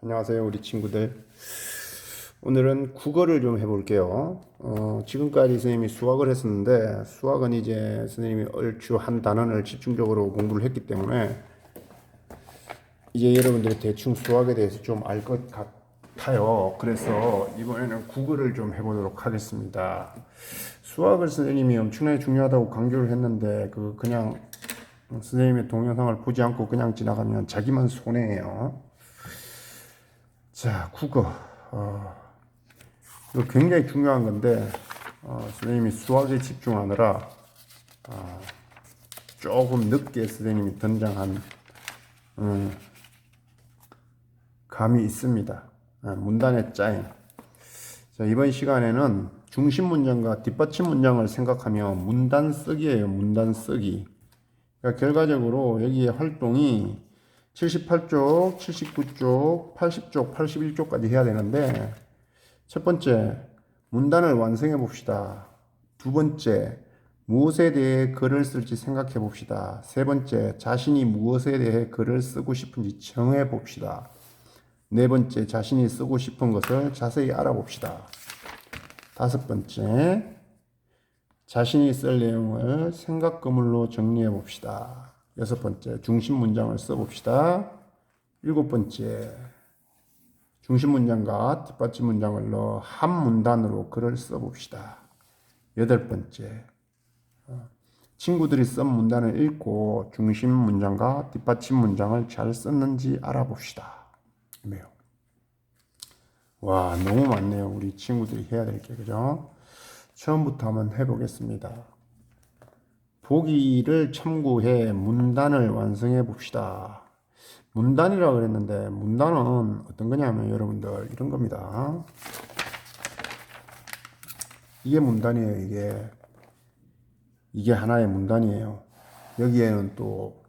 안녕하세요, 우리 친구들. 오늘은 국어를 좀 해볼게요. 지금까지 선생님이 수학을 했었는데, 수학은 이제 선생님이 얼추 한 단원을 집중적으로 공부를 했기 때문에, 이제 여러분들이 대충 수학에 대해서 좀 알 것 같아요. 그래서 이번에는 국어를 좀 해보도록 하겠습니다. 수학을 선생님이 엄청나게 중요하다고 강조를 했는데, 그냥 선생님의 동영상을 보지 않고 그냥 지나가면 자기만 손해예요. 자, 국어. 이거 굉장히 중요한 건데, 선생님이 수학에 집중하느라 조금 늦게 선생님이 등장한 감이 있습니다. 문단의 짜임. 자, 이번 시간에는 중심 문장과 뒷받침 문장을 생각하며 문단 쓰기예요. 문단 쓰기. 그러니까 결과적으로 여기에 활동이 78쪽, 79쪽, 80쪽, 81쪽까지 해야 되는데, 첫 번째, 문단을 완성해 봅시다. 두 번째, 무엇에 대해 글을 쓸지 생각해 봅시다. 세 번째, 자신이 무엇에 대해 글을 쓰고 싶은지 정해 봅시다. 네 번째, 자신이 쓰고 싶은 것을 자세히 알아봅시다. 다섯 번째, 자신이 쓸 내용을 생각 그물로 정리해 봅시다. 여섯 번째, 중심 문장을 써 봅시다. 일곱 번째, 중심 문장과 뒷받침 문장을 넣어 한 문단으로 글을 써 봅시다. 여덟 번째, 친구들이 쓴 문단을 읽고 중심 문장과 뒷받침 문장을 잘 썼는지 알아봅시다. 매우. 와, 너무 많네요. 우리 친구들이 해야 될 게, 그죠? 처음부터 한번 해보겠습니다. 보기를 참고해 문단을 완성해 봅시다. 문단이라고 그랬는데, 문단은 어떤 거냐면 여러분들 이런 겁니다. 이게 문단이에요. 이게 하나의 문단이에요. 여기에는 또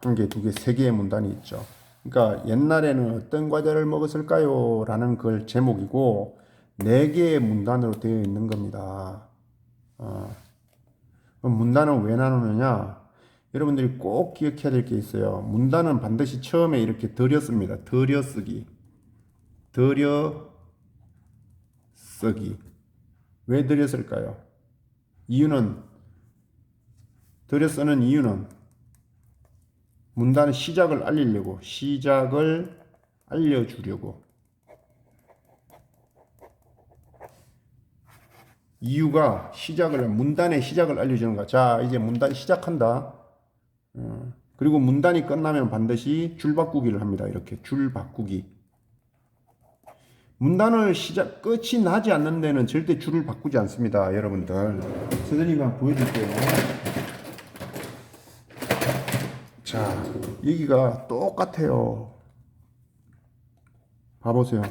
한 개, 두 개, 세 개의 문단이 있죠. 그러니까 옛날에는 어떤 과자를 먹었을까요? 라는 그 제목이고, 네 개의 문단으로 되어 있는 겁니다. 그럼 문단은 왜 나누느냐? 여러분들이 꼭 기억해야 될 게 있어요. 문단은 반드시 처음에 이렇게 들여씁니다. 들여쓰기. 들여쓰기. 왜 들여쓸까요? 들여쓰는 이유는 문단의 시작을 알리려고, 시작을 알려주려고. 이유가 문단의 시작을 알려주는 거야. 자, 이제 문단 시작한다. 그리고 문단이 끝나면 반드시 줄 바꾸기를 합니다. 이렇게 줄 바꾸기. 문단을 끝이 나지 않는 데는 절대 줄을 바꾸지 않습니다. 여러분들. 선생님이 한번 보여줄게요. 자, 여기가 똑같아요. 봐보세요.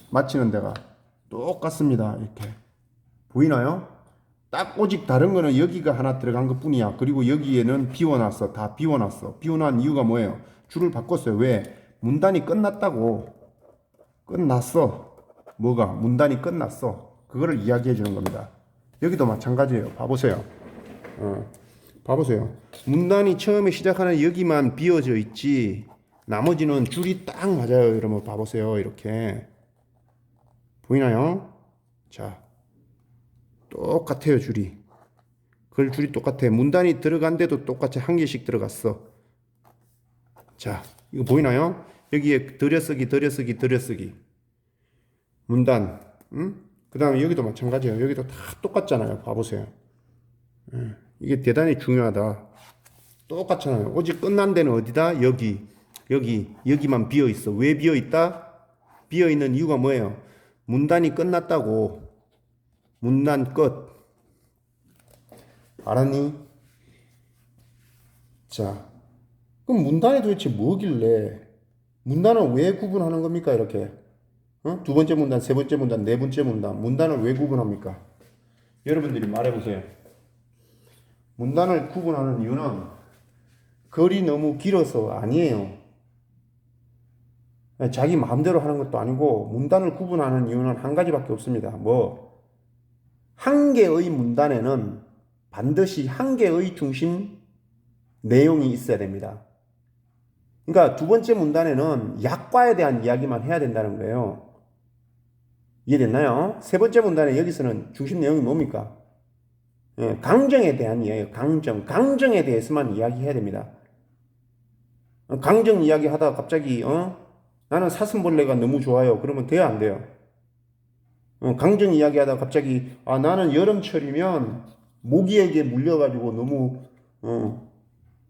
마치는 데가 똑같습니다. 이렇게. 보이나요? 딱 오직 다른 거는 여기가 하나 들어간 것 뿐이야. 그리고 여기에는 비워놨어. 다 비워놨어. 비워놓은 이유가 뭐예요? 줄을 바꿨어요. 왜? 문단이 끝났다고. 끝났어. 뭐가? 문단이 끝났어. 그거를 이야기해 주는 겁니다. 여기도 마찬가지예요. 봐보세요. 봐보세요. 문단이 처음에 시작하는 여기만 비어져 있지. 나머지는 줄이 딱 맞아요. 여러분 봐보세요. 이렇게. 보이나요? 자. 똑같아요, 줄이. 줄이 똑같아. 문단이 들어간데도 똑같이 한 개씩 들어갔어. 자, 이거 보이나요? 여기에 들여쓰기. 문단. 그 다음에 여기도 마찬가지예요. 여기도 다 똑같잖아요. 봐보세요. 이게 대단히 중요하다. 똑같잖아요. 오직 끝난 데는 어디다? 여기만 비어 있어. 왜 비어 있다? 비어 있는 이유가 뭐예요? 문단이 끝났다고. 문단 끝. 알았니? 자, 그럼 문단이 도대체 뭐길래? 문단을 왜 구분하는 겁니까? 이렇게. 두 번째 문단, 세 번째 문단, 네 번째 문단. 문단을 왜 구분합니까? 여러분들이 말해보세요. 문단을 구분하는 이유는 글이 너무 길어서 아니에요. 자기 마음대로 하는 것도 아니고, 문단을 구분하는 이유는 한 가지밖에 없습니다. 한 개의 문단에는 반드시 한 개의 중심 내용이 있어야 됩니다. 그러니까 두 번째 문단에는 약과에 대한 이야기만 해야 된다는 거예요. 이해됐나요? 세 번째 문단에 여기서는 중심 내용이 뭡니까? 예, 강정에 대한 이야기예요. 강정에 대해서만 이야기해야 됩니다. 강정 이야기 하다가 갑자기 나는 사슴벌레가 너무 좋아요. 그러면 돼요, 안 돼요? 강정 이야기 하다가 갑자기 나는 여름철이면 모기에게 물려가지고 너무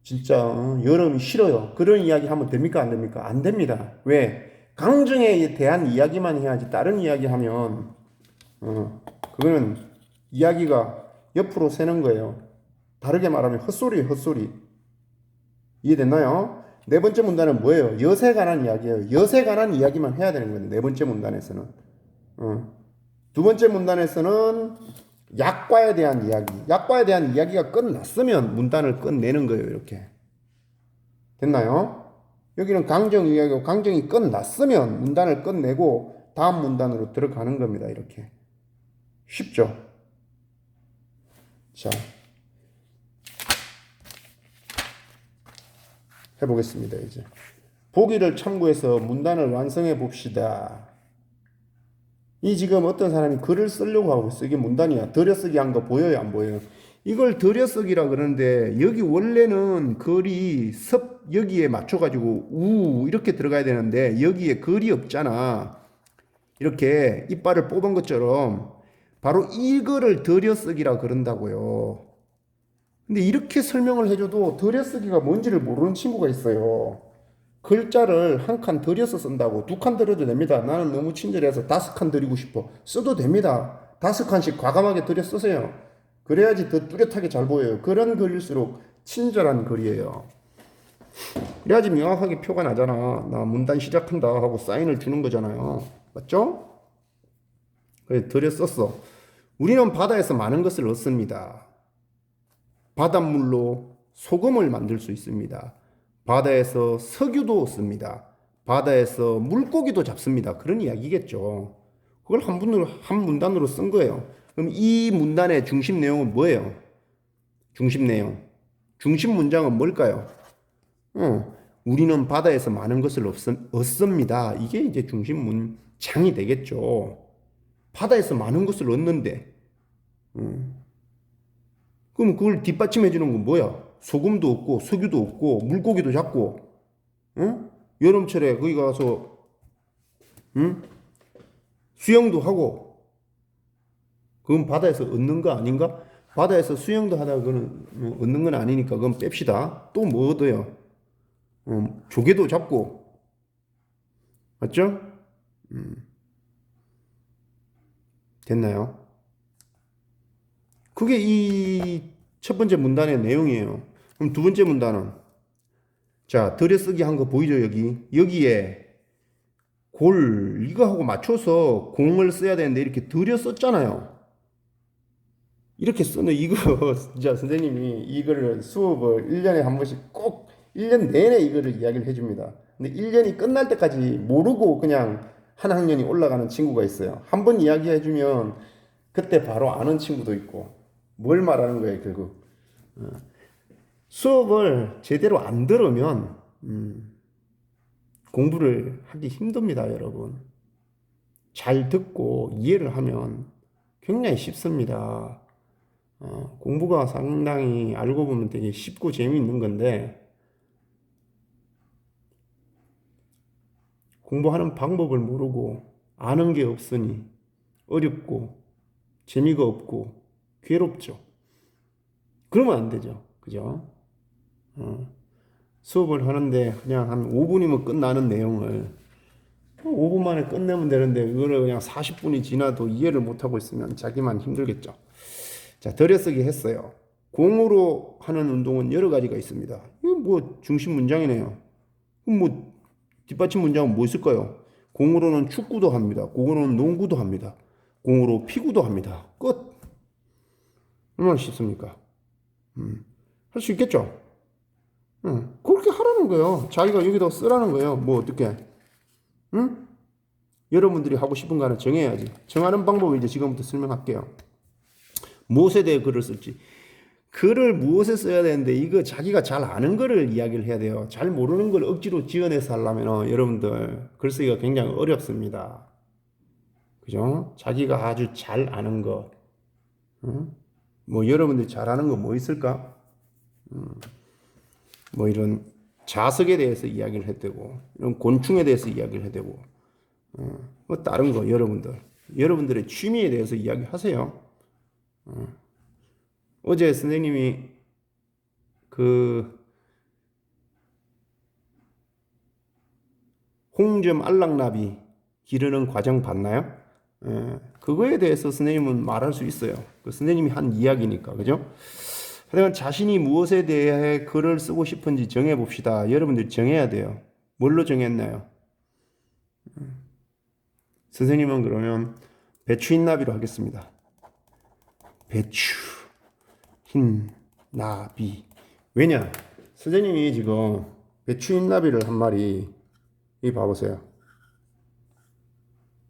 진짜 여름이 싫어요. 그런 이야기 하면 됩니까, 안 됩니까? 안 됩니다. 왜? 강정에 대한 이야기만 해야지 다른 이야기 하면 그거는 이야기가 옆으로 새는 거예요. 다르게 말하면 헛소리예요, 헛소리. 이해됐나요? 네 번째 문단은 뭐예요? 엿에 관한 이야기예요. 엿에 관한 이야기만 해야 되는 거예요. 네 번째 문단에서는. 두 번째 문단에서는 약과에 대한 이야기. 약과에 대한 이야기가 끝났으면 문단을 끝내는 거예요. 이렇게. 됐나요? 여기는 강정 이야기고 강정이 끝났으면 문단을 끝내고 다음 문단으로 들어가는 겁니다. 이렇게. 쉽죠? 자, 해보겠습니다. 이제 보기를 참고해서 문단을 완성해 봅시다. 이 지금 어떤 사람이 글을 쓰려고 하고 있어. 이게 문단이야. 들여쓰기 한 거 보여요, 안 보여요? 이걸 들여쓰기라 그러는데 여기 원래는 글이 여기에 맞춰가지고 우 이렇게 들어가야 되는데 여기에 글이 없잖아. 이렇게 이빨을 뽑은 것처럼 바로 이거를 들여쓰기라 그런다고요. 근데 이렇게 설명을 해줘도 들여쓰기가 뭔지를 모르는 친구가 있어요. 글자를 한 칸 들여서 쓴다고. 두 칸 들여도 됩니다. 나는 너무 친절해서 5칸 드리고 싶어. 써도 됩니다. 5칸씩 과감하게 들여 쓰세요. 그래야지 더 뚜렷하게 잘 보여요. 그런 글일수록 친절한 글이에요. 그래야지 명확하게 표가 나잖아. 나 문단 시작한다 하고 사인을 주는 거잖아요. 맞죠? 그래, 들여 썼어. 우리는 바다에서 많은 것을 얻습니다. 바닷물로 소금을 만들 수 있습니다. 바다에서 석유도 얻습니다. 바다에서 물고기도 잡습니다. 그런 이야기겠죠. 그걸 한 문단으로 쓴 거예요. 그럼 이 문단의 중심 내용은 뭐예요? 중심 내용. 중심 문장은 뭘까요? 우리는 바다에서 많은 것을 얻습니다. 이게 이제 중심 문장이 되겠죠. 바다에서 많은 것을 얻는데, 그럼 그걸 뒷받침해 주는 건 뭐야? 소금도 없고 석유도 없고 물고기도 잡고 여름철에 거기 가서 수영도 하고 그건 바다에서 얻는 거 아닌가? 바다에서 수영도 하다가 그거는 얻는 건 아니니까 그건 뺍시다. 또 뭐 얻어요? 조개도 잡고 맞죠? 됐나요? 그게 이 첫 번째 문단의 내용이에요. 그럼 두 번째 문단은 자, 들여쓰기 한 거 보이죠, 여기? 여기에 이거하고 맞춰서 공을 써야 되는데 이렇게 들여썼잖아요. 이렇게 쓰는 이거 진짜 선생님이 이거를 수업을 1년에 한 번씩 꼭 1년 내내 이거를 이야기를 해줍니다. 근데 1년이 끝날 때까지 모르고 그냥 한 학년이 올라가는 친구가 있어요. 한 번 이야기해주면 그때 바로 아는 친구도 있고. 뭘 말하는 거예요, 결국? 수업을 제대로 안 들으면 공부를 하기 힘듭니다, 여러분. 잘 듣고 이해를 하면 굉장히 쉽습니다. 공부가 상당히 알고 보면 되게 쉽고 재미있는 건데 공부하는 방법을 모르고 아는 게 없으니 어렵고 재미가 없고 괴롭죠. 그러면 안 되죠. 그죠? 수업을 하는데 그냥 한 5분이면 끝나는 내용을 5분 만에 끝내면 되는데 그거를 그냥 40분이 지나도 이해를 못하고 있으면 자기만 힘들겠죠. 자, 들여쓰기 했어요. 공으로 하는 운동은 여러 가지가 있습니다. 이거 뭐 중심 문장이네요. 그럼 뭐 뒷받침 문장은 뭐 있을까요? 공으로는 축구도 합니다. 공으로는 농구도 합니다. 공으로 피구도 합니다. 끝. 얼마나 쉽습니까? 할 수 있겠죠? 그렇게 하라는 거예요. 자기가 여기다 쓰라는 거예요. 뭐 어떻게? 여러분들이 하고 싶은 거 하나 정해야지. 정하는 방법을 이제 지금부터 설명할게요. 무엇에 대해 글을 쓸지. 글을 무엇에 써야 되는데 이거 자기가 잘 아는 거를 이야기를 해야 돼요. 잘 모르는 걸 억지로 지어내서 하려면 여러분들 글쓰기가 굉장히 어렵습니다. 그죠? 자기가 아주 잘 아는 거. 응? 뭐 여러분들이 잘 아는 거 뭐 있을까? 뭐 이런 자석에 대해서 이야기를 해도 되고 이런 곤충에 대해서 이야기를 해도 되고 뭐 다른 거 여러분들의 취미에 대해서 이야기하세요. 어제 선생님이 그 홍점 알락나비 기르는 과정 봤나요? 그거에 대해서 선생님은 말할 수 있어요. 그 선생님이 한 이야기니까, 그죠? 하여간 자신이 무엇에 대해 글을 쓰고 싶은지 정해봅시다. 여러분들 정해야 돼요. 뭘로 정했나요? 선생님은 그러면 배추흰나비로 하겠습니다. 배추, 흰, 나비. 왜냐? 선생님이 지금 배추흰나비를 한 마리, 이 봐보세요.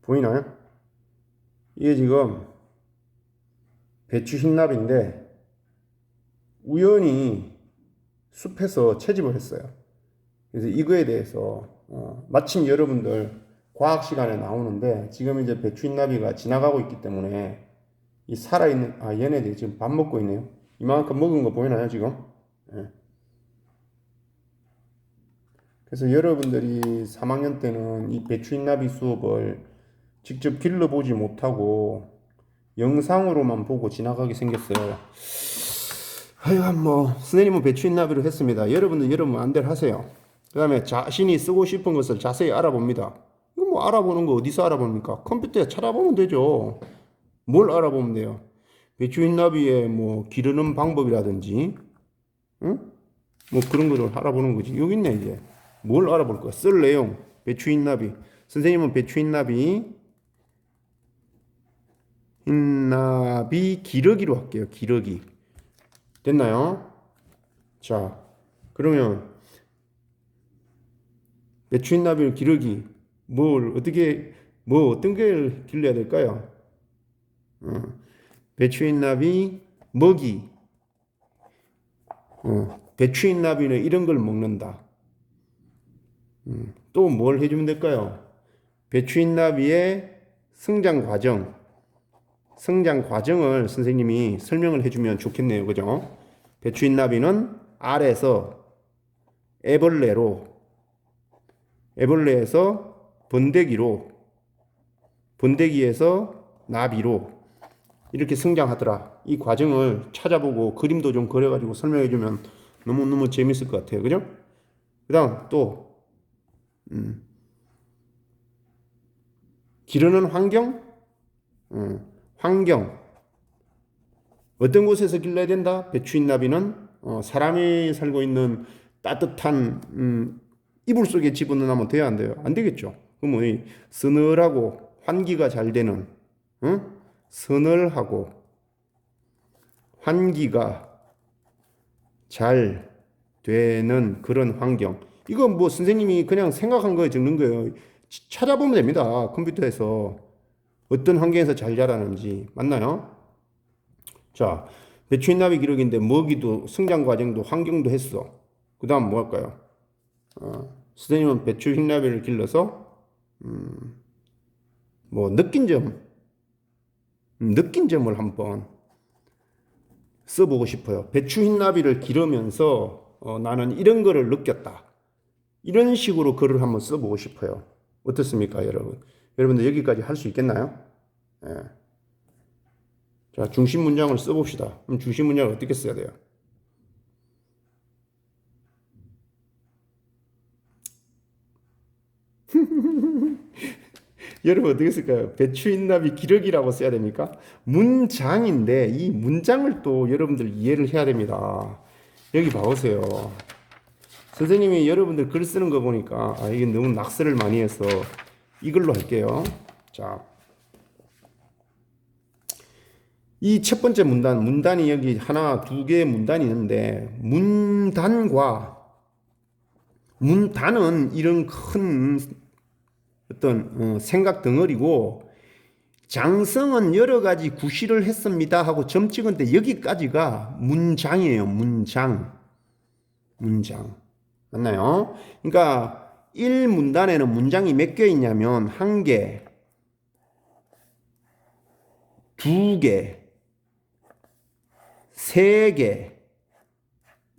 보이나요? 이게 지금 배추흰나비인데 우연히 숲에서 채집을 했어요. 그래서 이거에 대해서 마침 여러분들 과학 시간에 나오는데 지금 이제 배추흰나비가 지나가고 있기 때문에 이 살아있는 얘네들이 지금 밥 먹고 있네요. 이만큼 먹은 거 보이나요 지금? 예. 그래서 여러분들이 3학년 때는 이 배추흰나비 수업을 직접 길러보지 못하고 영상으로만 보고 지나가게 생겼어요. 하여간 뭐 선생님은 배추흰나비로 했습니다. 여러분들 여러분 마음대로 하세요. 그 다음에 자신이 쓰고 싶은 것을 자세히 알아봅니다. 이거 뭐 알아보는 거 어디서 알아봅니까? 컴퓨터에 찾아보면 되죠. 뭘 알아보면 돼요? 배추흰나비의 뭐 기르는 방법이라든지, 응? 뭐 그런 거를 알아보는 거지. 여기 있네 이제. 뭘 알아볼 거야? 쓸 내용. 배추흰나비. 선생님은 배추흰나비 흰나비 기러기로 할게요. 기러기. 됐나요? 자, 그러면 배추흰나비를 기러기 어떤 걸 길러야 될까요? 배추흰나비 먹이. 배추흰나비는 이런 걸 먹는다. 또 뭘 해주면 될까요? 배추흰나비의 성장 과정을 선생님이 설명을 해주면 좋겠네요. 그죠? 배추흰나비는 알에서 애벌레에서 번데기에서 나비로 이렇게 성장하더라. 이 과정을 찾아보고 그림도 좀 그려가지고 설명해주면 너무너무 재밌을 것 같아요. 그죠? 그 다음 또 기르는 환경? 환경. 어떤 곳에서 길러야 된다? 배추흰나비는 사람이 살고 있는 따뜻한 이불 속에 집어넣으면 돼야 안 돼요? 안 되겠죠. 그러면 서늘하고 환기가 잘 되는 서늘하고 환기가 잘 되는 그런 환경. 이건 뭐 선생님이 그냥 생각한 거에 적는 거예요. 찾아보면 됩니다. 컴퓨터에서 어떤 환경에서 잘 자라는지. 맞나요? 자, 배추흰나비 기록인데 먹이도 성장 과정도 환경도 했어. 그 다음 뭐 할까요? 선생님은 배추흰나비를 길러서 뭐 느낀 점을 한번 써보고 싶어요. 배추흰나비를 기르면서 나는 이런 거를 느꼈다. 이런 식으로 글을 한번 써보고 싶어요. 어떻습니까, 여러분? 여러분들 여기까지 할 수 있겠나요? 예. 자, 중심 문장을 써봅시다. 그럼 중심 문장을 어떻게 써야 돼요? 여러분 어떻게 쓸까요? 배추흰나비 기러기라고 써야 됩니까? 문장인데 이 문장을 또 여러분들 이해를 해야 됩니다. 여기 봐보세요. 선생님이 여러분들 글 쓰는 거 보니까 이게 너무 낙서를 많이 해서 이걸로 할게요. 자, 이 첫 번째 문단이 여기 하나, 두 개의 문단이 있는데 문단은 이런 큰 어떤 생각 덩어리고 장성은 여러 가지 구실을 했습니다 하고 점 찍은데 여기까지가 문장이에요. 문장. 맞나요? 그러니까 1문단에는 문장이 몇 개 있냐면 1개, 2개, 3개,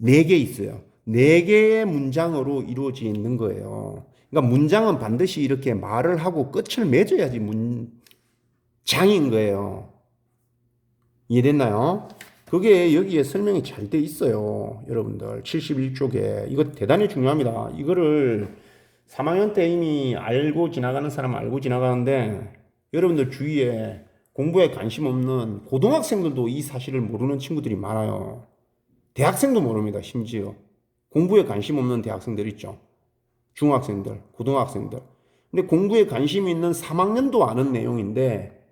4개 있어요. 4개의 문장으로 이루어져 있는 거예요. 그러니까 문장은 반드시 이렇게 말을 하고 끝을 맺어야지 문장인 거예요. 이해됐나요? 그게 여기에 설명이 잘 돼 있어요. 여러분들 71쪽에 이거 대단히 중요합니다. 이거를 3학년 때 이미 알고 지나가는 사람은 알고 지나가는데 여러분들 주위에 공부에 관심 없는 고등학생들도 이 사실을 모르는 친구들이 많아요. 대학생도 모릅니다. 심지어 공부에 관심 없는 대학생들 있죠. 중학생들, 고등학생들. 근데 공부에 관심이 있는 3학년도 아는 내용인데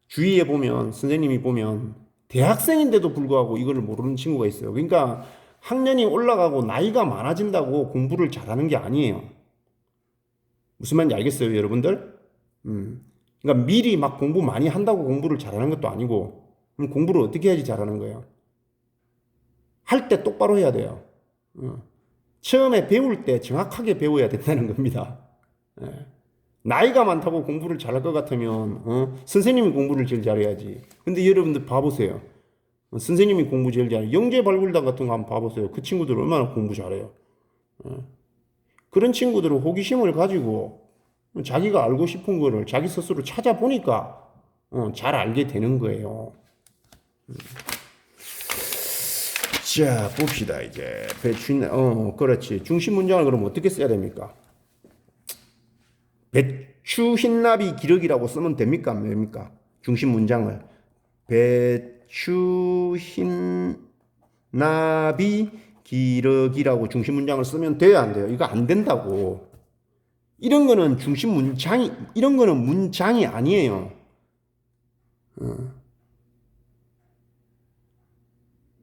주위에 보면 선생님이 보면 대학생인데도 불구하고 이걸 모르는 친구가 있어요. 그러니까 학년이 올라가고 나이가 많아진다고 공부를 잘하는 게 아니에요. 무슨 말인지 알겠어요, 여러분들? 그러니까 미리 막 공부 많이 한다고 공부를 잘하는 것도 아니고 그럼 공부를 어떻게 해야지 잘하는 거예요? 할 때 똑바로 해야 돼요. 처음에 배울 때 정확하게 배워야 된다는 겁니다. 예. 나이가 많다고 공부를 잘할 것 같으면 선생님이 공부를 제일 잘해야지. 근데 여러분들 봐보세요. 선생님이 공부 제일 잘해요. 영재발굴단 같은 거 한번 봐보세요. 그 친구들 얼마나 공부 잘해요. 그런 친구들은 호기심을 가지고 자기가 알고 싶은 거를 자기 스스로 찾아보니까 잘 알게 되는 거예요. 자, 봅시다. 이제 그렇지. 중심 문장을 그럼 어떻게 써야 됩니까? 배추 흰나비 기러기라고 쓰면 됩니까? 안 됩니까? 중심 문장을 배추 흰나비 기러기라고 중심 문장을 쓰면 돼요, 안 돼요? 이거 안 된다고. 이런 거는 중심 문장이 이런 거는 문장이 아니에요.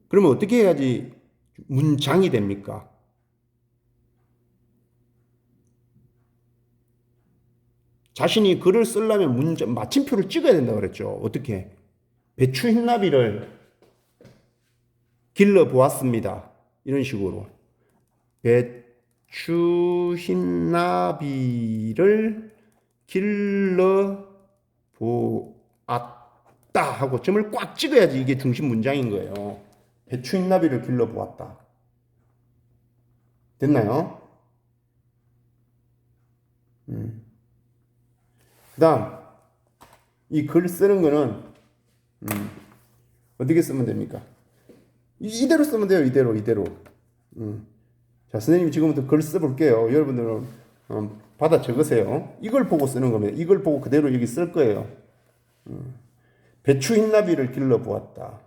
그러면 어떻게 해야지 문장이 됩니까? 자신이 글을 쓰려면 마침표를 찍어야 된다 그랬죠. 어떻게? 배추 흰나비를 길러 보았습니다. 이런 식으로. 배추 흰나비를 길러 보았다 하고 점을 꽉 찍어야지 이게 중심 문장인 거예요. 배추 흰나비를 길러 보았다. 됐나요? 그 다음, 이 글 쓰는 거는, 어떻게 쓰면 됩니까? 이대로 쓰면 돼요, 이대로. 자, 선생님이 지금부터 글 써볼게요. 여러분들은, 받아 적으세요. 이걸 보고 쓰는 겁니다. 이걸 보고 그대로 여기 쓸 거예요. 배추 흰나비를 길러 보았다.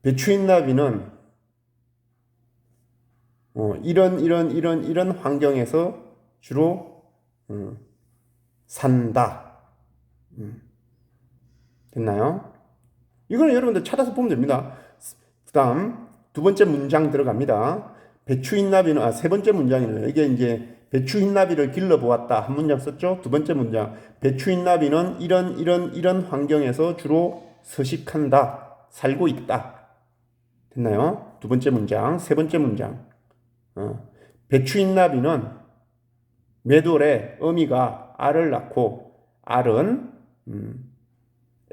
배추 흰나비는, 이런 환경에서 주로 산다. 됐나요? 이거는 여러분들 찾아서 보면 됩니다. 그 다음, 두 번째 문장 들어갑니다. 배추 흰나비는, 세 번째 문장이네요. 이게 이제 배추 흰나비를 길러보았다. 한 문장 썼죠? 두 번째 문장. 배추 흰나비는 이런 환경에서 주로 서식한다. 살고 있다. 됐나요? 두 번째 문장. 세 번째 문장. 배추 흰나비는 매돌에 어미가 알을 낳고 알은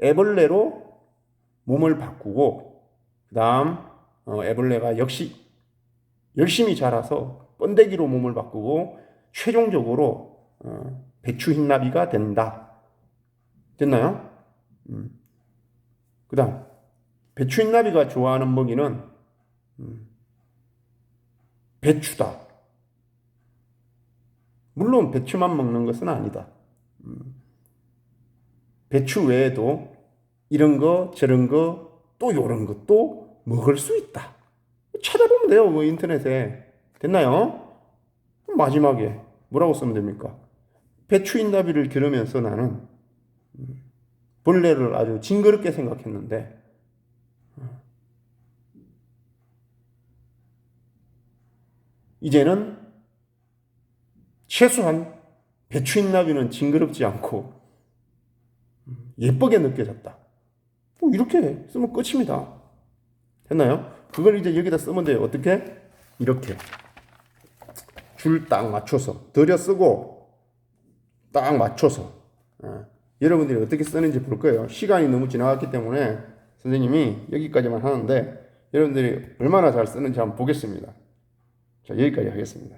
애벌레로 몸을 바꾸고 그 다음 애벌레가 역시 열심히 자라서 번데기로 몸을 바꾸고 최종적으로 배추 흰나비가 된다. 됐나요? 그 다음 배추 흰나비가 좋아하는 먹이는 배추다. 물론 배추만 먹는 것은 아니다. 배추 외에도 이런 거 저런 거 또 이런 것도 먹을 수 있다. 찾아보면 돼요. 뭐 인터넷에. 됐나요? 마지막에 뭐라고 쓰면 됩니까? 배추 흰나비를 기르면서 나는 벌레를 아주 징그럽게 생각했는데 이제는 최소한 배추 흰나비는 징그럽지 않고 예쁘게 느껴졌다. 뭐 이렇게 쓰면 끝입니다. 됐나요? 그걸 이제 여기다 쓰면 돼요. 어떻게? 이렇게 줄 딱 맞춰서 들여 쓰고 딱 맞춰서 여러분들이 어떻게 쓰는지 볼 거예요. 시간이 너무 지나갔기 때문에 선생님이 여기까지만 하는데 여러분들이 얼마나 잘 쓰는지 한번 보겠습니다. 자, 여기까지 하겠습니다.